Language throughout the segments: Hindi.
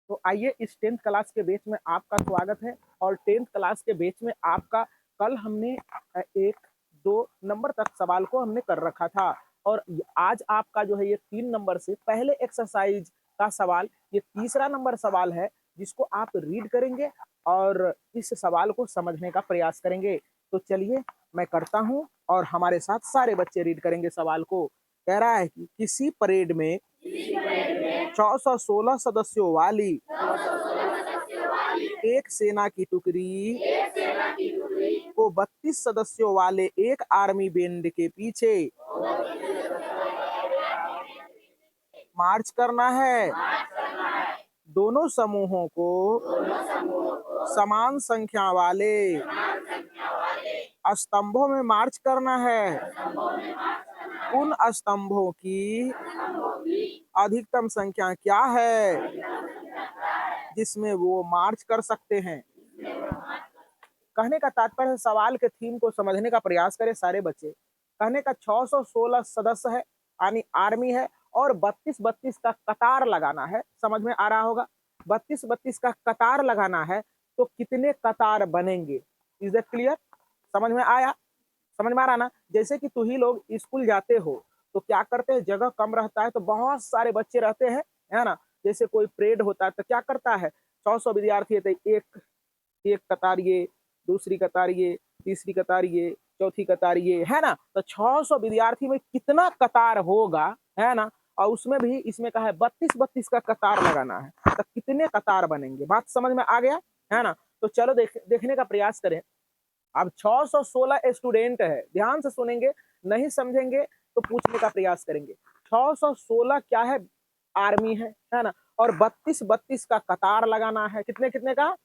तो आइए इस 10th क्लास के बैच में आपका स्वागत है। और 10th क्लास के बैच में आपका कल हमने 1-2 नंबर तक सवाल को हमने कर रखा था और आज आपका जो है ये 3 नंबर से पहले एक्सरसाइज का सवाल, ये तीसरा नंबर सवाल है जिसको आप रीड करेंगे और इस सवाल को समझने का प्रयास करेंगे। तो चलिए मैं करता हूँ और हमारे साथ सारे बच्चे रीड करेंगे सवाल को। कह रहा है कि किसी परेड में 616 सदस्यों वाली एक सेना की टुकड़ी को 32 सदस्यों वाले एक आर्मी बैंड के पीछे मार्च करना है। दोनों समूहों को समान संख्या वाले स्तंभों में मार्च करना है। उन स्तंभों की अधिकतम संख्या क्या है जिसमें वो मार्च कर सकते हैं। कहने का तात्पर्य सवाल के थीम को समझने का प्रयास करें सारे बच्चे। कहने का 616 सदस्य है यानी आर्मी है और 32-32 का कतार लगाना है। समझ में आ रहा होगा, 32-32 का कतार लगाना है तो कितने कतार बनेंगे। Is that clear? समझ में आया? समझ में आ रहा ना? जैसे कि तू ही लोग स्कूल जाते हो तो क्या करते हैं, जगह कम रहता है तो बहुत सारे बच्चे रहते हैं, है ना। जैसे कोई परेड होता है तो क्या करता है, 100 विद्यार्थी है तो एक एक कतार ये, दूसरी कतार ये, तीसरी कतार ये, चौथी कतार ये, है ना। तो 600 विद्यार्थी में कितना कतार होगा, है ना। और उसमें भी इसमें कहा है 32-32 का कतार लगाना है तो कितने कतार बनेंगे। बात समझ में आ गया, है ना। तो चलो देखने का प्रयास करें। अब 616 स्टूडेंट है, ध्यान से सुनेंगे, नहीं समझेंगे तो पूछने का प्रयास करेंगे। 616 क्या है, आर्मी है ना। और 32-32 का कतार लगाना है। कितने कितने का,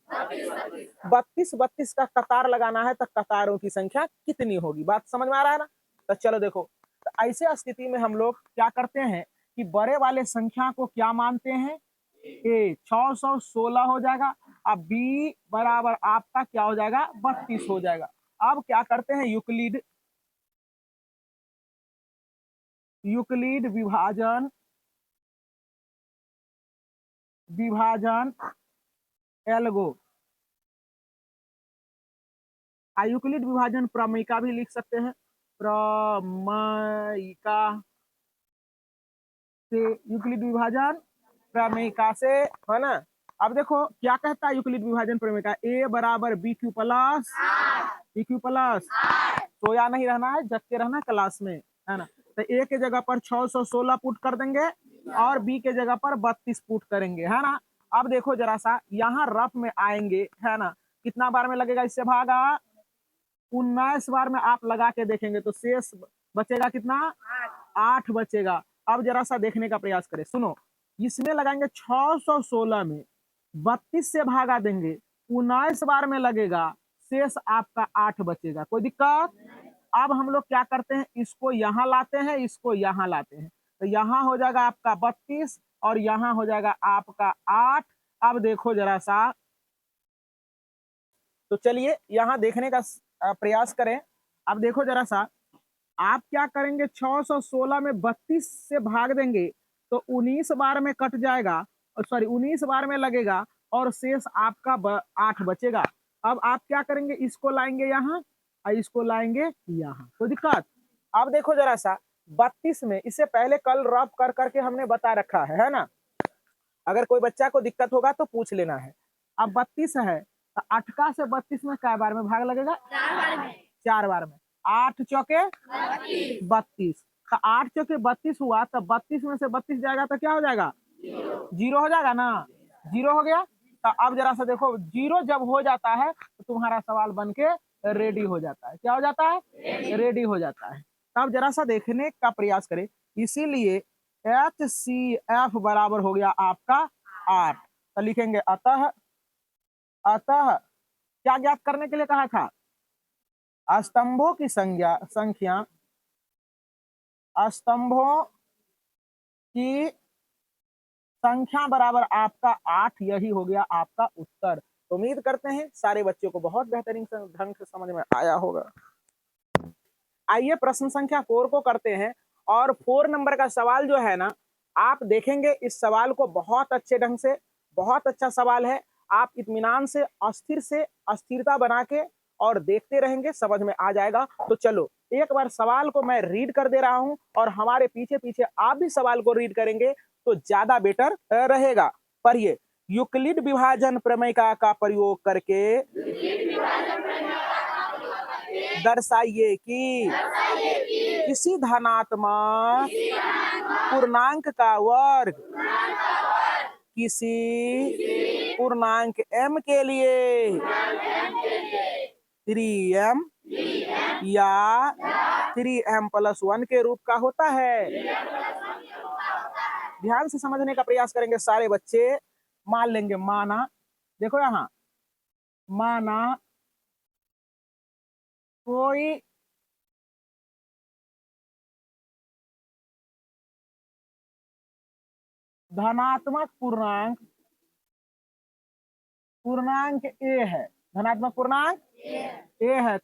32-32 का कतार लगाना है तो कतारों की संख्या कितनी होगी। बात समझ में आ रहा है ना। तो चलो देखो, तो ऐसे स्थिति में हम लोग क्या करते हैं कि बड़े वाले संख्या को क्या मानते हैं, ए 616 हो जाएगा। अब बी बराबर आपका क्या हो जाएगा, 32 हो जाएगा। अब क्या करते हैं, यूक्लिड विभाजन एल्गो, यूक्लिड विभाजन प्रमेयिका भी लिख सकते हैं, प्रमेयिका से, यूक्लिड विभाजन प्रमेयिका से, है ना। अब देखो क्या कहता है यूक्लिड विभाजन प्रमेयिका, ए बराबर B Q plus B Q plus, सोया नहीं रहना है, जग के रहना क्लास में, है ना। तो ए के जगह पर 616 पुट कर देंगे और बी के जगह पर 32 पुट करेंगे, है ना। अब देखो जरा सा यहाँ रफ में आएंगे, है ना। कितना बार में लगेगा इससे भागा, 19 बार में आप लगा के देखेंगे तो शेष बचेगा कितना, 8 बचेगा। अब जरा सा देखने का प्रयास करें, सुनो। इसमें लगाएंगे 616 में 32 से भागा देंगे, 19 बार में लगेगा, शेष आपका 8 बचेगा। कोई दिक्कत? अब हम लोग क्या करते हैं, इसको यहाँ लाते हैं, इसको यहाँ लाते हैं, तो यहाँ हो जाएगा आपका 32 और यहाँ हो जाएगा आपका 8। अब देखो जरा सा, तो चलिए यहाँ देखने का प्रयास करें। अब देखो जरा सा, आप क्या करेंगे, 616 में 32 से भाग देंगे तो 19 बार में कट जाएगा, सॉरी 19 बार में लगेगा और शेष आपका 8 बचेगा। अब आप क्या करेंगे, इसको लाएंगे यहाँ और इसको लाएंगे यहाँ। कोई दिक्कत? अब देखो जरा सा, 32 में, इससे पहले कल रफ कर करके हमने बता रखा है ना। अगर कोई बच्चा को दिक्कत होगा तो पूछ लेना है। अब 32 है तो 8 का से 32 में क्या बार में भाग लगेगा, 4 बार में। 8 चौके 32, तो 8 चौके 32 हुआ तो 32 में से 32 जाएगा तो क्या हो जाएगा, 0 हो जाएगा ना। 0 हो गया। तो अब जरा सा देखो, 0 जब हो जाता है तो तुम्हारा सवाल बन के रेडी हो जाता है। क्या हो जाता है, रेडी हो जाता है। तब जरा सा देखने का प्रयास करें। इसीलिए HCF बराबर हो गया आपका 8। तो लिखेंगे अतः, अतः क्या ज्ञात करने के लिए कहा था, स्तंभों की संख्या स्तंभों की संख्या बराबर आपका 8। यही हो गया आपका उत्तर। तो उम्मीद करते हैं सारे बच्चों को बहुत बेहतरीन ढंग से समझ में आया होगा। आइए प्रश्न संख्या 4 को करते हैं। और 4 नंबर का सवाल जो है ना, आप देखेंगे इस सवाल को बहुत अच्छे ढंग से बहुत अच्छा सवाल है। आप इत्मीनान से अस्थिरता बना के और देखते रहेंगे, समझ में आ जाएगा। तो चलो एक बार सवाल को मैं रीड कर दे रहा हूं और हमारे पीछे पीछे आप भी सवाल को रीड करेंगे तो ज्यादा बेटर रहेगा। पढ़िए, यूक्लिड विभाजन प्रमेय का प्रयोग करके दर्शाइए कि किसी धनात्मक पूर्णांक का वर्ग किसी पूर्णांक m के लिए 3m या 3m+1 के रूप का होता है। ध्यान से समझने का प्रयास करेंगे सारे बच्चे। मान लेंगे, माना, देखो यहां, माना कोई धनात्मक पूर्णांक a है, धनात्मक पूर्णांक a है,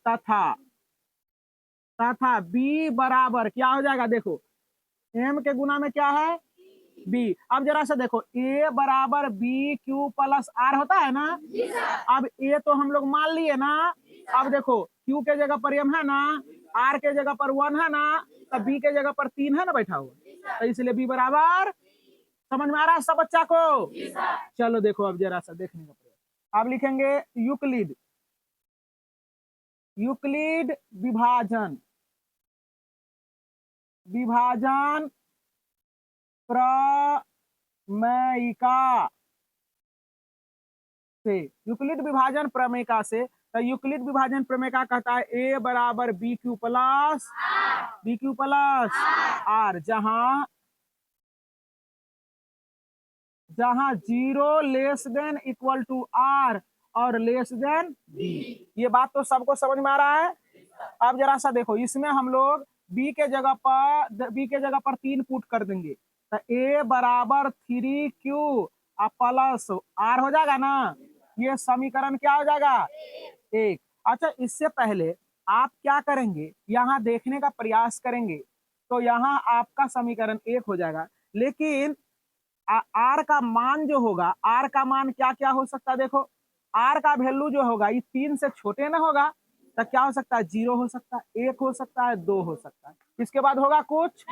तथा b बराबर क्या हो जाएगा, देखो m के गुना में क्या है, b। अब जरा सा देखो, a बराबर b q प्लस r होता है ना। अब a तो हम लोग मान लिए ना। अब देखो q के जगह पर m है ना, r के जगह पर 1 है ना, तो b के जगह पर 3 है ना बैठा हुआ, तो इसलिए b बराबर, समझ में आ रहा है सब बच्चा को। चलो देखो अब जरा सा देखने का प्रयास। अब लिखेंगे यूक्लिड विभाजन प्रमेयिका से, यूक्लिड विभाजन प्रमेयिका से। तो यूक्लिड विभाजन प्रमेयिका कहता है a बराबर बी क्यू प्लस आर, जहां 0 less than equal to R और लेस देन बी। ये बात तो सबको समझ में आ रहा है। अब जरा सा देखो, इसमें हम लोग b के जगह पर 3 पुट कर देंगे, तो a बराबर 3q प्लस r हो जाएगा ना। ये समीकरण क्या हो जाएगा, 1। अच्छा, इससे पहले आप क्या करेंगे, यहाँ देखने का प्रयास करेंगे तो यहाँ आपका समीकरण 1 हो जाएगा। लेकिन आर का मान जो होगा, आर का मान क्या क्या हो सकता है, देखो आर का वैल्यू जो होगा ये 3 से छोटे ना होगा, तो क्या हो सकता है, 0 हो सकता है, 1 हो सकता है, 2 हो सकता है। इसके बाद होगा कुछ,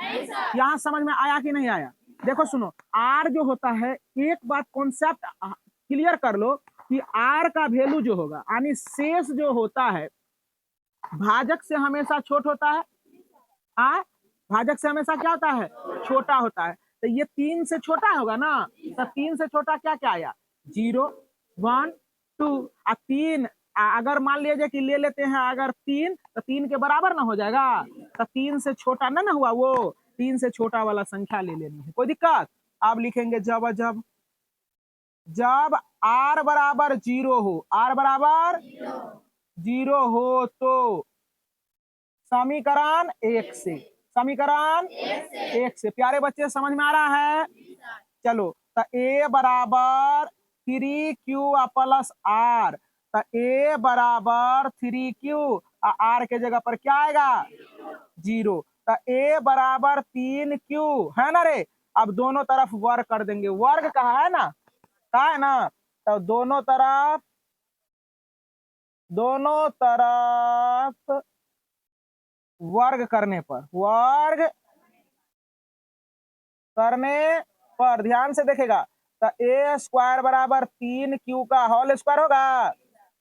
यहाँ समझ में आया कि नहीं आया। देखो सुनो, आर जो होता है, एक बात कॉन्सेप्ट क्लियर कर लो कि आर का वैल्यू जो होगा, यानी शेष जो होता है भाजक से हमेशा छोट होता है। भाजक से हमेशा क्या होता है, छोटा होता है। तो ये 3 से छोटा होगा ना, तो 3 से छोटा क्या क्या आया, 0, 1, 2। 3 अगर मान लीजिए कि ले लेते हैं अगर 3, तो 3 के बराबर ना हो जाएगा, तो 3 से छोटा ना हुआ, वो 3 से छोटा वाला संख्या ले लेनी है, कोई दिक्कत। आप लिखेंगे जब r बराबर 0 हो, r बराबर 0 हो तो समीकरण 1 से प्यारे बच्चे समझ में आ रहा है। चलो, तो a बराबर 3q प्लस r, तो a बराबर 3q, r के जगह पर क्या आएगा, 0। तो a बराबर 3q है ना रे। अब दोनों तरफ वर्ग कर देंगे, वर्ग कहा है ना, तो दोनों तरफ वर्ग करने पर ध्यान से देखेगा, तो ए स्क्वायर बराबर 3q का होल स्क्वायर होगा।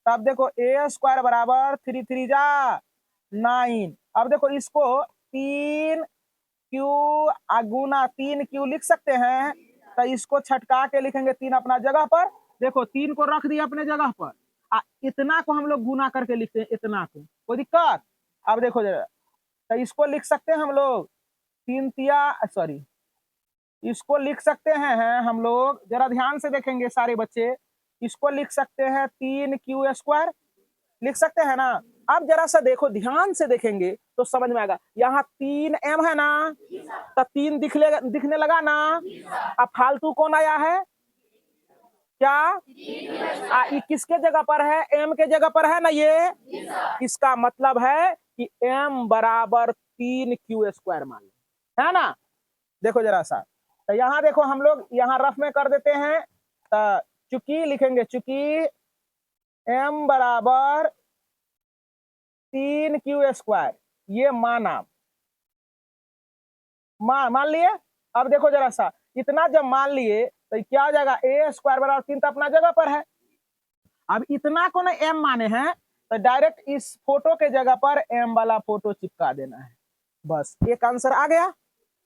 तब देखो ए स्क्वायर बराबर 3 3 जा 9। अब देखो इसको 3q गुना 3q लिख सकते हैं, तो इसको छटका के लिखेंगे 3 अपना जगह पर। देखो 3 को रख दिया अपने जगह पर, इतना को हम लोग गुना करके लिखते हैं, इतना को, कोई दिक्कत। अब देखो जरा, तो इसको लिख सकते हैं हम लोग 3 तिया, सॉरी, इसको लिख सकते हैं हम लोग, जरा ध्यान से देखेंगे सारे बच्चे, इसको लिख सकते हैं 3q² लिख सकते हैं ना। अब जरा सा देखो, ध्यान से देखेंगे तो समझ में आएगा, यहाँ 3m है ना, तो 3 दिखने लगा ना। अब फालतू कौन आया है, क्या ये किसके जगह पर है, m के जगह पर है ना ये। इसका मतलब है कि m बराबर 3q² मान है ना। देखो जरा सा, तो यहाँ देखो हम लोग यहाँ रफ में कर देते हैं, तो चूंकि लिखेंगे, चूंकि m बराबर 3q², ये माना, मान लिए। अब देखो जरा सा, इतना जब मान लिए तो क्या हो जाएगा, a² बराबर 3 तो अपना जगह पर है। अब इतना को ना m माने हैं तो डायरेक्ट इस फोटो के जगह पर m वाला फोटो चिपका देना है, बस एक आंसर आ गया।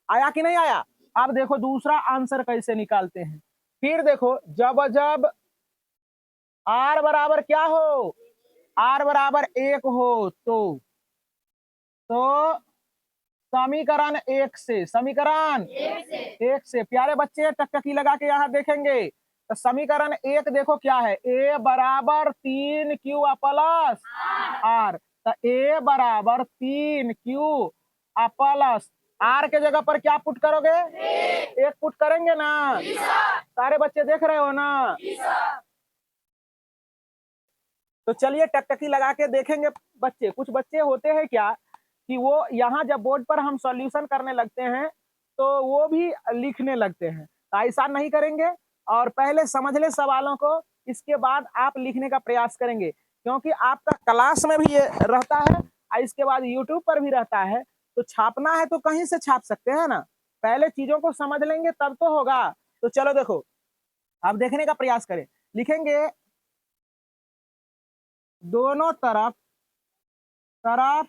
आया कि नहीं आया? अब देखो दूसरा आंसर कैसे निकालते हैं। फिर देखो, जब जब r बराबर क्या हो, r बराबर 1 हो तो समीकरण 1 से, समीकरण 1 से प्यारे बच्चे टकटकी लगा के यहाँ देखेंगे तो समीकरण 1 देखो क्या है, a बराबर 3q प्लस r, तो a बराबर 3q प्लस r के जगह पर क्या पुट करोगे, 1 पुट करेंगे ना। सारे बच्चे देख रहे हो ना? तो चलिए टकटकी लगा के देखेंगे बच्चे। कुछ बच्चे होते हैं क्या कि वो यहाँ जब बोर्ड पर हम सॉल्यूशन करने लगते हैं तो वो भी लिखने लगते हैं, तो ऐसा नहीं करेंगे और पहले समझ ले सवालों को, इसके बाद आप लिखने का प्रयास करेंगे, क्योंकि आपका क्लास में भी ये रहता है और इसके बाद यूट्यूब पर भी रहता है। तो छापना है तो कहीं से छाप सकते हैं ना, पहले चीजों को समझ लेंगे तब तो होगा। तो चलो देखो, आप देखने का प्रयास करें। लिखेंगे दोनों तरफ तरफ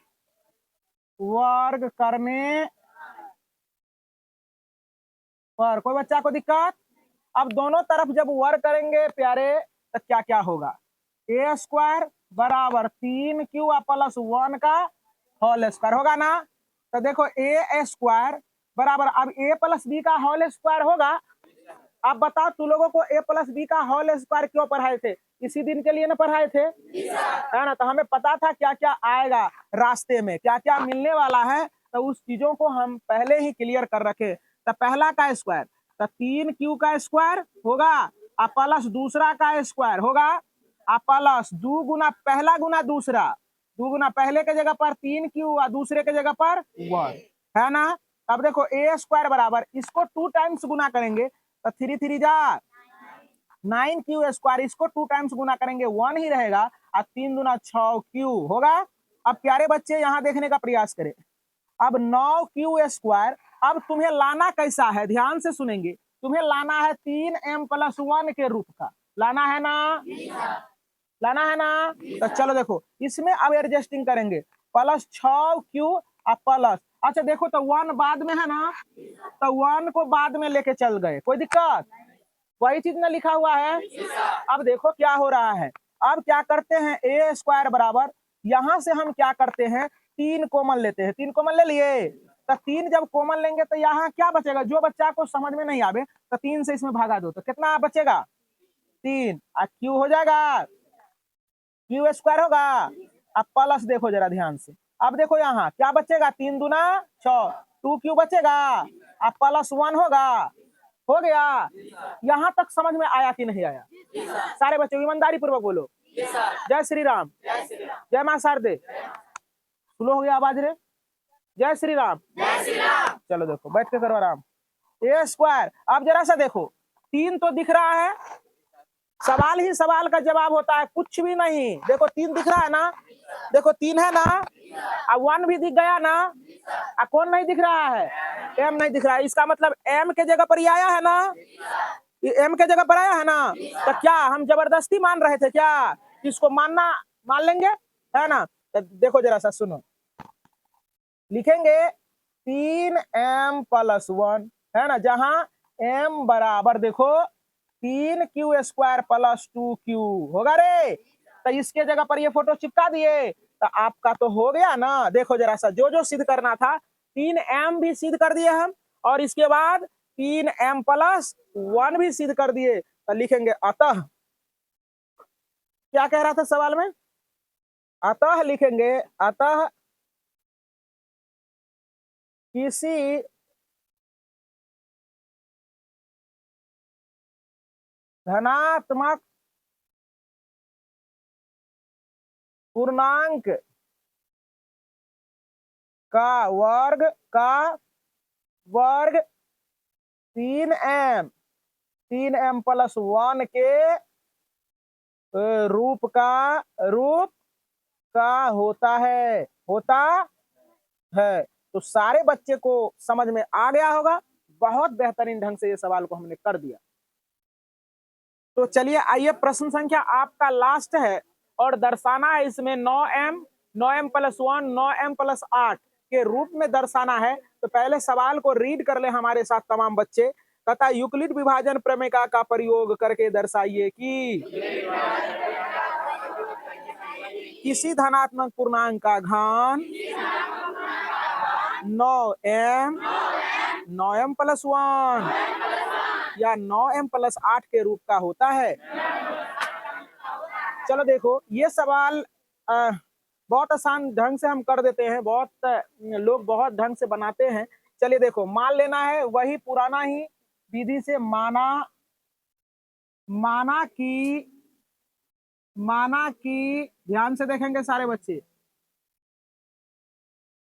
वर्ग करने पर, कोई बच्चा को दिक्कत? अब दोनों तरफ जब वर्ग करेंगे प्यारे तो क्या क्या होगा, a² बराबर 3q प्लस 1 का होल स्क्वायर होगा ना। तो देखो a² बराबर, अब a प्लस बी का होल स्क्वायर होगा। अब बताओ तू लोगों को a प्लस बी का होल स्क्वायर क्यों पढ़ाए थे, इसी दिन के लिए ना पढ़ाए थे, है ना। तो हमें पता था क्या क्या आएगा रास्ते में, क्या क्या मिलने वाला है, तो उस चीजों को हम पहले ही क्लियर कर रखे। तो पहला का स्क्वायर तो 3q का स्क्वायर होगा प्लस दूसरा का स्क्वायर होगा प्लस 2 गुना पहला गुना दूसरा, 2 गुना पहले के जगह पर 3q और दूसरे के जगह पर 1, है ना। अब देखो a² बराबर, इसको 2 टाइम्स गुना करेंगे तो 3 3 जा 9q², इसको 2 टाइम्स गुना करेंगे 1 ही रहेगा और 3 दूना 6q होगा। अब प्यारे बच्चे यहाँ देखने का प्रयास करें, अब 9q², अब तुम्हें लाना कैसा है, ध्यान से सुनेंगे, तुम्हें लाना है 3m प्लस 1 के रूप का, लाना है ना, लाना है ना। तो चलो देखो इसमें अब एडजस्टिंग करेंगे, प्लस 6q प्लस, अच्छा देखो तो 1 बाद में है ना, तो 1 को बाद में लेके चल गए, कोई दिक्कत, वही चीज में लिखा हुआ है। अब देखो क्या हो रहा है, अब क्या करते हैं, a² बराबर, यहां से हम क्या करते हैं, 3 कॉमन लेते हैं, 3 कॉमन ले लिए, तो 3 जब कॉमन लेंगे तो यहाँ क्या बचेगा, जो बच्चा को समझ में नहीं आवे तो 3 से इसमें भागा दो तो कितना बचेगा, 3 और q हो जाएगा, q² होगा। अब प्लस देखो जरा ध्यान से, अब देखो यहाँ क्या बचेगा, 3 दूना 6, 2q बचेगा अब प्लस 1 होगा, हो गया। यहाँ तक समझ में आया कि नहीं आया? सारे बच्चों ईमानदारी पूर्वक बोलो, जय श्री राम, जय मां शारदे, स्लो हो गया आवाज रे, जय श्री राम। चलो देखो बैठ के करो आराम। a², अब जरा सा देखो 3 तो दिख रहा है, सवाल ही सवाल का जवाब होता है, कुछ भी नहीं। देखो 3 दिख रहा है ना, देखो 3 है ना, अब 1 भी दिख गया ना, कौन नहीं दिख रहा है, m नहीं दिख रहा है, इसका मतलब m के जगह पर ही आया है ना, ये m के जगह पर आया है ना। तो क्या हम जबरदस्ती मान रहे थे क्या, इसको मानना मान लेंगे, है ना। तो देखो जरा सा सुनो, लिखेंगे 3m प्लस 1, है ना, जहां m बराबर देखो 3q² प्लस 2q होगा रे, तो इसके जगह पर ये फोटो चिपका दिए तो आपका तो हो गया ना। देखो जरा सा, जो जो सिद्ध करना था 3m भी सिद्ध कर दिए हम, और इसके बाद 3m प्लस 1 भी सिद्ध कर दिए। तो लिखेंगे अतः, क्या कह रहा था सवाल में, अतः लिखेंगे, अतः किसी धनात्मक पूर्णांक का वर्ग 3m 3m+1 के रूप का होता है। तो सारे बच्चे को समझ में आ गया होगा। बहुत बेहतरीन ढंग से ये सवाल को हमने कर दिया। तो चलिए आइए, प्रश्न संख्या आपका लास्ट है और दर्शाना है इसमें 9m 9m+1 9m+8 के रूप में दर्शाना है। तो पहले सवाल को रीड कर ले हमारे साथ तमाम बच्चे। तथा यूक्लिड विभाजन प्रमेय का प्रयोग करके दर्शाइए कि किसी धनात्मक पूर्णांक का घन 9m या 9m+8 के रूप का होता है। चलो देखो, ये सवाल बहुत आसान ढंग से हम कर देते हैं, बहुत लोग बहुत ढंग से बनाते हैं। चलिए देखो, मान लेना है वही पुराना ही विधि से माना कि ध्यान से देखेंगे सारे बच्चे,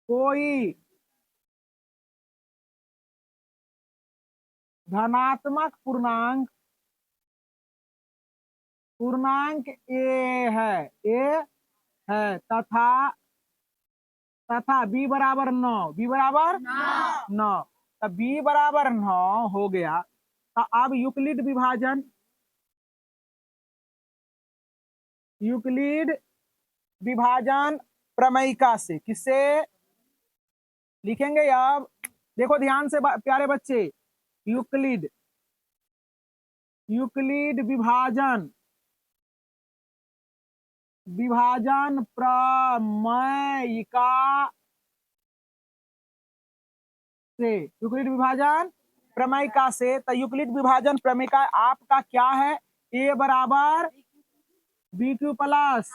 कोई धनात्मक पूर्णांक ए है तथा b बराबर 9 तब b बराबर 9 हो गया। तो अब यूक्लिड विभाजन प्रमेयिका से किसे लिखेंगे? अब देखो ध्यान से प्यारे बच्चे, यूक्लिड विभाजन प्रमेयिका से तो यूक्लिड विभाजन प्रमेयिका आपका क्या है? a बराबर BQ प्लस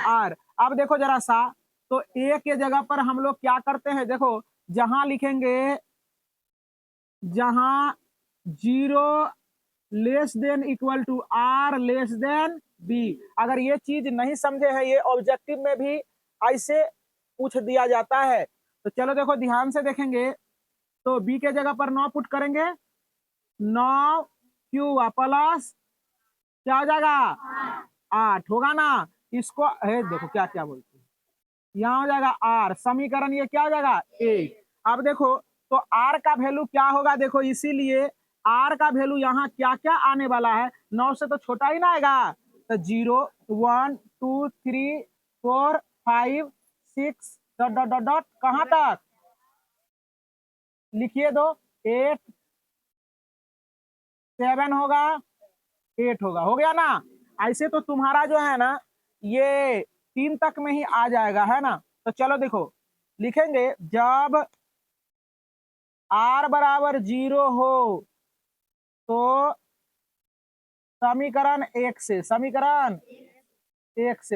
R। अब देखो जरा सा, तो a के जगह पर हम लोग क्या करते हैं? देखो, जहां लिखेंगे, जहां 0 < R < B। अगर ये चीज नहीं समझे हैं, ये ऑब्जेक्टिव में भी ऐसे पूछ दिया जाता है। तो चलो देखो ध्यान से देखेंगे, तो B के जगह पर 9 पुट करेंगे, 9Q प्लस क्या हो जाएगा? 8 होगा ना। इसको देखो क्या क्या बोलते हैं, यहाँ हो जाएगा R, समीकरण ये क्या हो जाएगा? 1। अब देखो, तो R का वैल्यू क्या होगा? देखो, इसीलिए R का वैल्यू यहाँ क्या क्या आने वाला है? 9 से तो छोटा ही ना आएगा। तो 0 1 2 3 4 5 6 डॉट डॉट डॉट डॉट कहाँ तक लिखिए? दो 8 7 होगा, 8 होगा, हो गया ना। ऐसे तो तुम्हारा जो है ना, ये 3 तक में ही आ जाएगा, है ना। तो चलो देखो, लिखेंगे जब R बराबर 0 हो तो समीकरण 1 से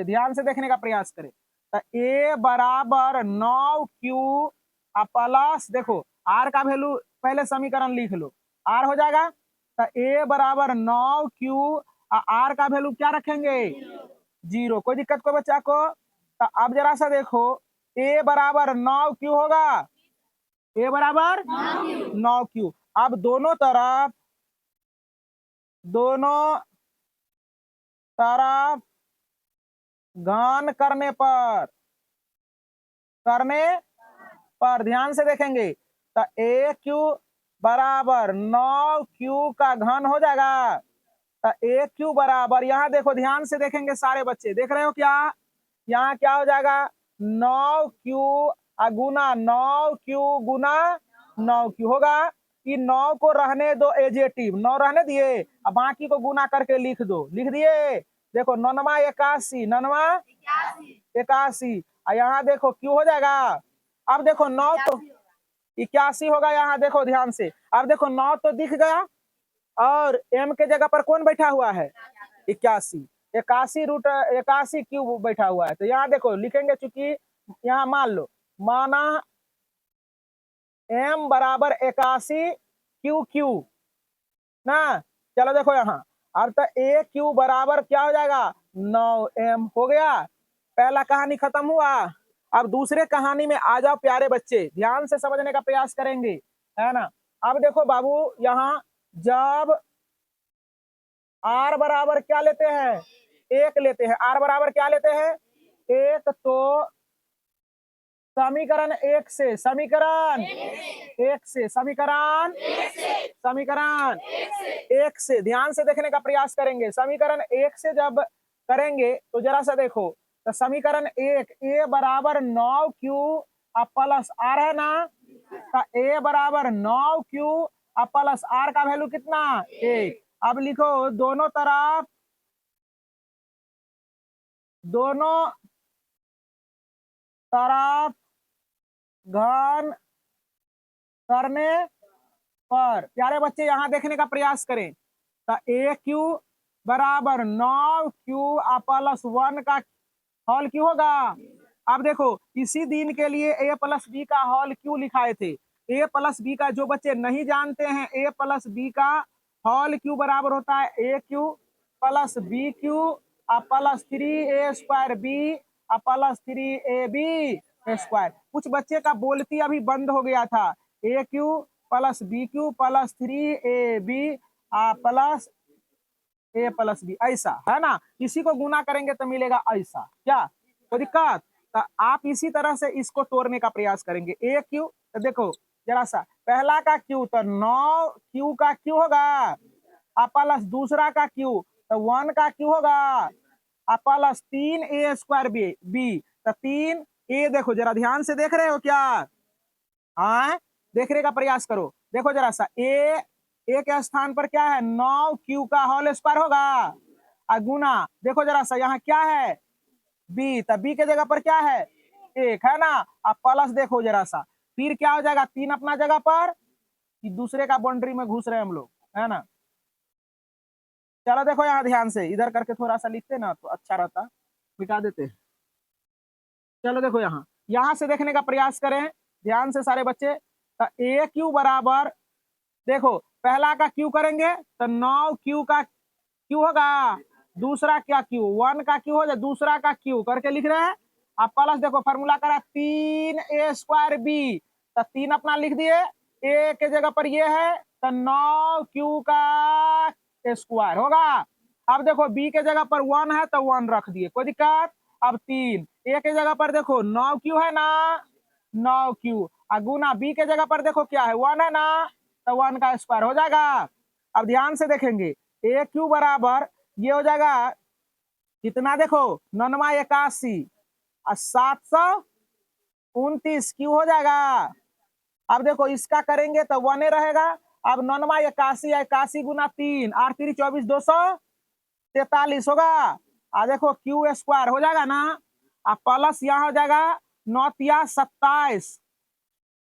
ध्यान से देखने का प्रयास करें। तो a बराबर 9Q प्लस, देखो R का वैल्यू पहले समीकरण लिख लो, R हो जाएगा। तो a बराबर 9Q, R का वैल्यू क्या रखेंगे? 0। कोई दिक्कत कोई बच्चा को? तो अब जरा सा देखो, a बराबर 9Q होगा, a बराबर 9Q। अब दोनों तरफ घन करने पर ध्यान से देखेंगे, तो AQ बराबर 9Q का घन हो जाएगा। तो AQ बराबर, यहाँ देखो ध्यान से देखेंगे सारे बच्चे, देख रहे हो क्या? यहाँ क्या हो जाएगा? 9Q गुना 9Q होगा। कि 9 को रहने दो एजेटिव, 9 रहने दिए, अब बाकी को गुना करके लिख दो, लिख दिए। देखो 9 81, 9 81, और यहाँ देखो क्यों हो जाएगा? अब देखो 9 तो 81 होगा, यहाँ देखो ध्यान से। अब देखो 9 तो दिख गया, और m के जगह पर कौन बैठा हुआ है? 81, 81 क्यूब बैठा हुआ है। तो यहाँ देखो लिखेंगे, चूंकि यहाँ मान लो, माना m बराबर 81 QQ ना। चलो देखो यहाँ, अब तो AQ बराबर क्या हो जाएगा? 9m हो गया। पहला कहानी खत्म हुआ। अब दूसरे कहानी में आ जाओ प्यारे बच्चे, ध्यान से समझने का प्रयास करेंगे, है ना। अब देखो बाबू, यहाँ जब आर बराबर क्या लेते हैं, 1 लेते हैं। आर बराबर क्या लेते हैं, 1। तो समीकरण 1 से, समीकरण 1 से, समीकरण 1 से ध्यान से देखने का प्रयास करेंगे। समीकरण 1 से जब करेंगे तो जरा सा देखो, तो समीकरण 1 ए बराबर 9 क्यू अब प्लस आर है ना, तो ए बराबर 9 क्यू अब प्लस आर का वैल्यू कितना, 1। अब लिखो दोनों तरफ, दोनों तरफ घन करने पर, प्यारे बच्चे यहां देखने का प्रयास करें, तो ए क्यू बराबर 9 क्यू प्लस 1 का हॉल क्यू होगा। अब देखो इसी दिन के लिए ए प्लस बी का हॉल क्यू लिखाए थे। ए प्लस बी का जो बच्चे नहीं जानते हैं, ए प्लस बी का हॉल क्यू बराबर होता है A cube plus B Q plus 3a² B plus 3ab square. कुछ बच्चे का बोलती अभी बंद हो गया था, A cube plus B Q plus 3ab plus A plus B, ऐसा है ना। इसी को गुना करेंगे तो मिलेगा ऐसा, क्या कोई दिक्कत। तो आप इसी तरह से इसको तोड़ने का प्रयास करेंगे। ए क्यू, तो देखो जरा सा, पहला का क्यू तो 9 क्यू का क्यू होगा, प्लस दूसरा का क्यू तो 1 का क्यू होगा, प्लस 3a² बी तो 3a। देखो जरा ध्यान से देख रहे हो क्या, हाँ देखने का प्रयास करो। देखो जरा सा, ए के स्थान पर क्या है, 9 क्यू का होल स्क्वायर होगा, गुना देखो जरा सा यहाँ क्या है, बी, तो बी के जगह पर क्या है, 1 है ना। अब प्लस देखो जरा सा, फिर क्या हो जाएगा, 3 अपना जगह पर, दूसरे का बाउंड्री में घुस रहे हैं हम लोग, है ना। चलो देखो यहाँ ध्यान से, इधर करके थोड़ा सा लिखते ना तो अच्छा रहता, मिटा देते। चलो देखो यहाँ, यहाँ से देखने का प्रयास करें ध्यान से सारे बच्चे। तो ए क्यू बराबर, देखो पहला का क्यू करेंगे तो 9 क्यू का क्यू होगा, दूसरा क्या क्यू, 1 का क्यू हो जाए, दूसरा का क्यू करके लिख रहे हैं। अब प्लस देखो फॉर्मूला करा 3a² बी, तो 3 अपना लिख दिए, ए के जगह पर ये है तो 9 क्यू का स्क्वायर होगा। अब देखो बी के जगह पर 1 है तो 1 रख दिए, कोई दिक्कत। अब 3 ए के जगह पर देखो 9 क्यू है ना, 9 क्यू गुना बी के जगह पर देखो क्या है, 1 है ना, तो 1 का स्क्वायर हो जाएगा। अब ध्यान से देखेंगे, ए क्यू बराबर ये हो जाएगा कितना, देखो 981 और 729 क्यू हो जाएगा। अब देखो इसका करेंगे तो 1 रहेगा। अब 981 81 गुना 3 8 3 24 243 होगा। देखो क्यू स्क्वायर हो जाएगा ना, अब प्लस यहाँ हो जाएगा 9 तिया 27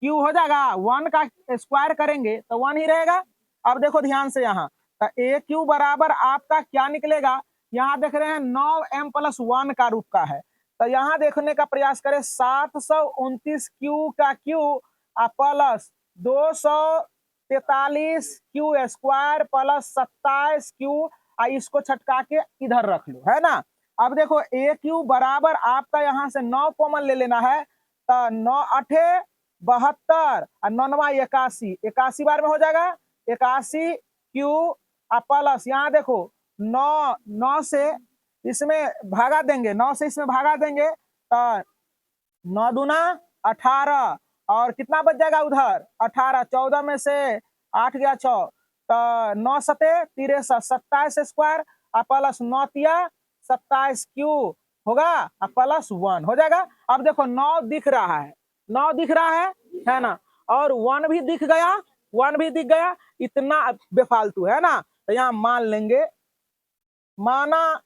क्यू हो जाएगा, 1 का स्क्वायर करेंगे तो 1 ही रहेगा। अब देखो ध्यान से यहाँ, तो ए क्यू बराबर आपका क्या निकलेगा, यहाँ देख रहे हैं 9m + 1 का रूप का है, तो यहाँ देखने का प्रयास करें 729 क्यू का Q plus 243 Q square plus 27 Q, इसको छटका के इधर रख लो, है ना। अब देखो ए क्यू बराबर आपका यहाँ से 9 कॉमन ले लेना है, तो 9 8 72 और 9 81 81 बार में हो जाएगा 81 क्यू प्लस यहाँ देखो 9 से इसमें भागा देंगे, 9 से इसमें भागा देंगे तो 9 दूना 18 और कितना बच जाएगा उधर 18, 14 में से 8 गया 6 तो 9 सते 63 27 स्क्वायर प्लस 9 तिया 27 क्यू होगा प्लस 1 हो जाएगा। अब देखो 9 दिख रहा है, 9 दिख रहा है ना, और 1 भी दिख गया, 1 भी दिख गया, इतना बेफालतू है ना। तो यहाँ मान लेंगे, माना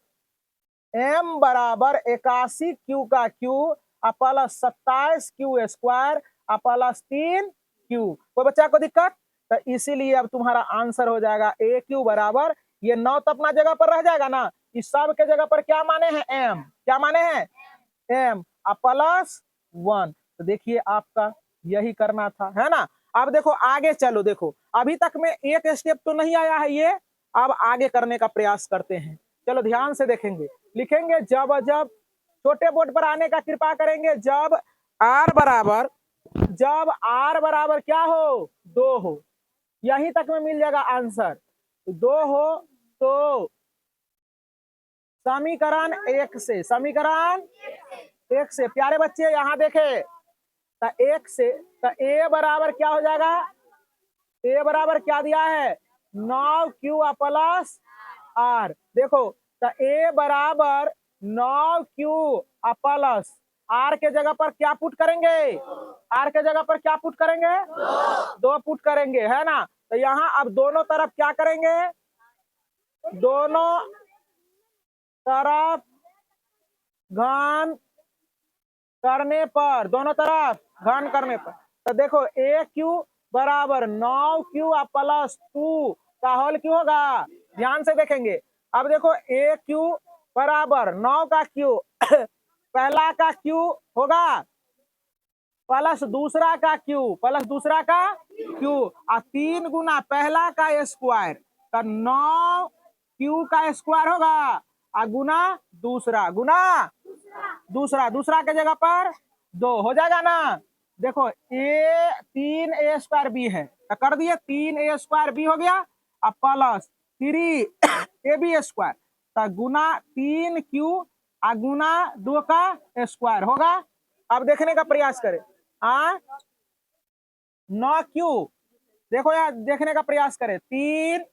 m बराबर 81 क्यू का Q plus 27 Q square plus 3 Q. कोई बच्चा को दिक्कत, तो इसीलिए अब तुम्हारा आंसर हो जाएगा ए क्यू बराबर, ये 9 तो अपना जगह पर रह जाएगा ना, इस सब के जगह पर क्या माने हैं m, क्या माने हैं m प्लस 1। तो देखिए आपका यही करना था, है ना। अब देखो आगे चलो, देखो अभी तक में एक स्टेप तो नहीं आया है ये, अब आगे करने का प्रयास करते हैं। चलो ध्यान से देखेंगे, लिखेंगे जब जब छोटे बोर्ड पर आने का कृपा करेंगे, जब r बराबर क्या हो 2 हो, यहीं तक में मिल जाएगा आंसर। 2 हो तो समीकरण एक से प्यारे बच्चे यहाँ देखे, तो एक से तो ए बराबर क्या हो जाएगा, ए बराबर क्या दिया है 9q प्लस आर। देखो तो ए बराबर 9q प्लस आर के जगह पर क्या पुट करेंगे, आर के जगह पर क्या पुट करेंगे, 2 पुट करेंगे, है ना। तो यहाँ अब दोनों तरफ क्या करेंगे, दोनों तरफ घन करने पर, दोनों तरफ घन करने पर, तो देखो ए क्यू बराबर 9q प्लस 2 का होल क्यू होगा। ध्यान से देखेंगे, अब देखो ए क्यू बराबर 9 का क्यू पहला का क्यू होगा प्लस दूसरा का क्यू और 3 गुना पहला का स्क्वायर, तो 9q का स्क्वायर होगा और दूसरा के जगह पर 2 हो जाएगा ना। देखो ए 3a स्क्वायर बी है तो कर दिए 3a स्क्वायर बी हो गया अब प्लस 3ab स्क्वायर, तो गुना 3q और गुना 2 का स्क्वायर होगा। अब देखने का प्रयास करें, 9q, देखो यार देखने का प्रयास करें, 3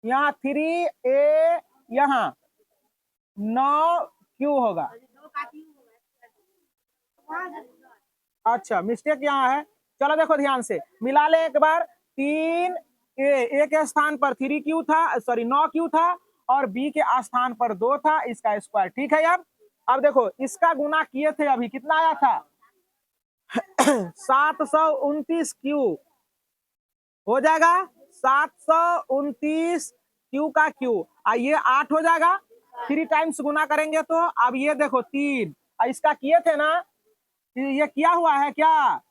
यहाँ 3a यहाँ 9q होगा। अच्छा मिस्टेक यहाँ है, चलो देखो ध्यान से मिला ले एक बार, 3a के स्थान पर 3q था, सॉरी 9q था और b के स्थान पर 2 था, इसका स्क्वायर, ठीक है यार। अब देखो इसका गुना किए थे, अभी कितना आया था 729q हो जाएगा, 729q का क्यू, ये 8 हो जाएगा, 3 टाइम्स गुना करेंगे तो अब ये देखो 3, इसका किए थे ना, ये किया हुआ है क्या,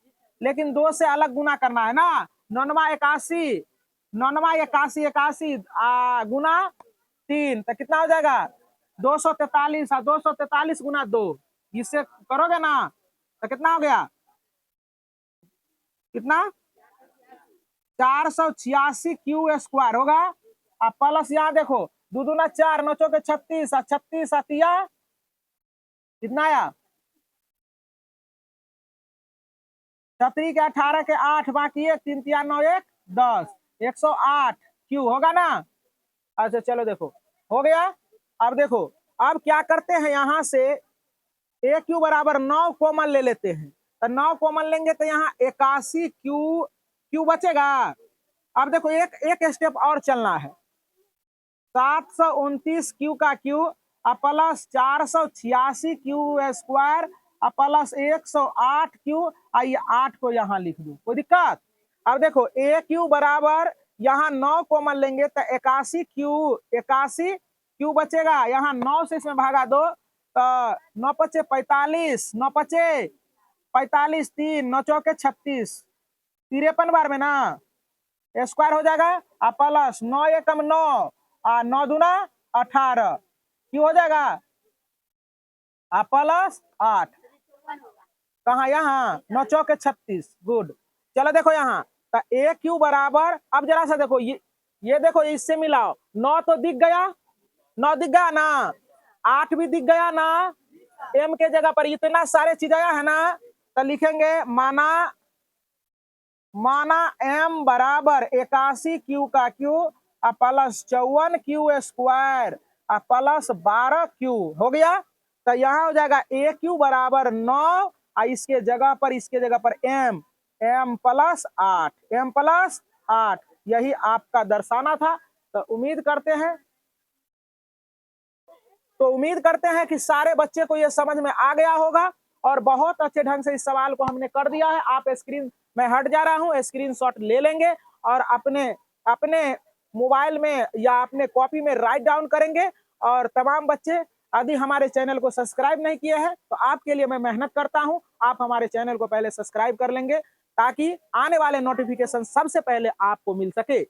लेकिन 2 से अलग गुना करना है ना, 9 81 गुना 3 तो कितना हो जाएगा 243, 243 गुना 2, इससे करोगे ना तो कितना हो गया, कितना 486q स्क्वायर होगा। अब प्लस यहाँ देखो 2 दूना 4, 9 चौके 36 और 36 आतिया कितना आया, 36 के 18 के 8 बाकी 1 3 3 9 1 10, 108 क्यू होगा ना। अच्छा चलो देखो हो गया। अब देखो अब क्या करते हैं, यहाँ से ए क्यू बराबर 9 कॉमन ले लेते हैं, तो 9 कॉमन लेंगे तो यहाँ 81q बचेगा। अब देखो एक स्टेप और चलना है, 729q का Q plus 486q square plus 108q, आइए 8 को यहाँ लिख दो, कोई दिक्कत। अब देखो ए क्यू बराबर यहाँ 9 कॉमन लेंगे तो 81q बचेगा, यहाँ 9 से इसमें भागा दो तो 9 पचे 45, 9 पचे 45, 3 9 चौके 36, 53 बार में ना स्क्वायर हो जाएगा, प्लस 9 एकम 9 9 दूना 18 क्यों हो जाएगा प्लस 8, कहाँ यहाँ 9 चौके 36, गुड। चलो देखो यहाँ तो ए क्यू बराबर, अब जरा सा देखो ये देखो इससे मिलाओ, 9 तो दिख गया, 9 दिख गया ना, 8 भी दिख गया ना, एम के जगह पर इतना सारे चीज आया है ना, तो लिखेंगे माना एम बराबर 81q का Q plus 54q square plus 12q हो गया। तो यहाँ हो जाएगा ए क्यू बराबर 9 इसके जगह पर एम प्लस 8, यही आपका दर्शाना था। तो उम्मीद करते हैं कि सारे बच्चे को ये समझ में आ गया होगा और बहुत अच्छे ढंग से इस सवाल को हमने कर दिया है। आप स्क्रीन में हट जा रहा हूँ, स्क्रीनशॉट ले लेंगे और अपने मोबाइल में या अपने कॉपी में राइट डाउन करेंगे। और तमाम बच्चे यदि हमारे चैनल को सब्सक्राइब नहीं किए हैं तो आपके लिए मैं मेहनत करता हूं, आप हमारे चैनल को पहले सब्सक्राइब कर लेंगे ताकि आने वाले नोटिफिकेशन सबसे पहले आपको मिल सके।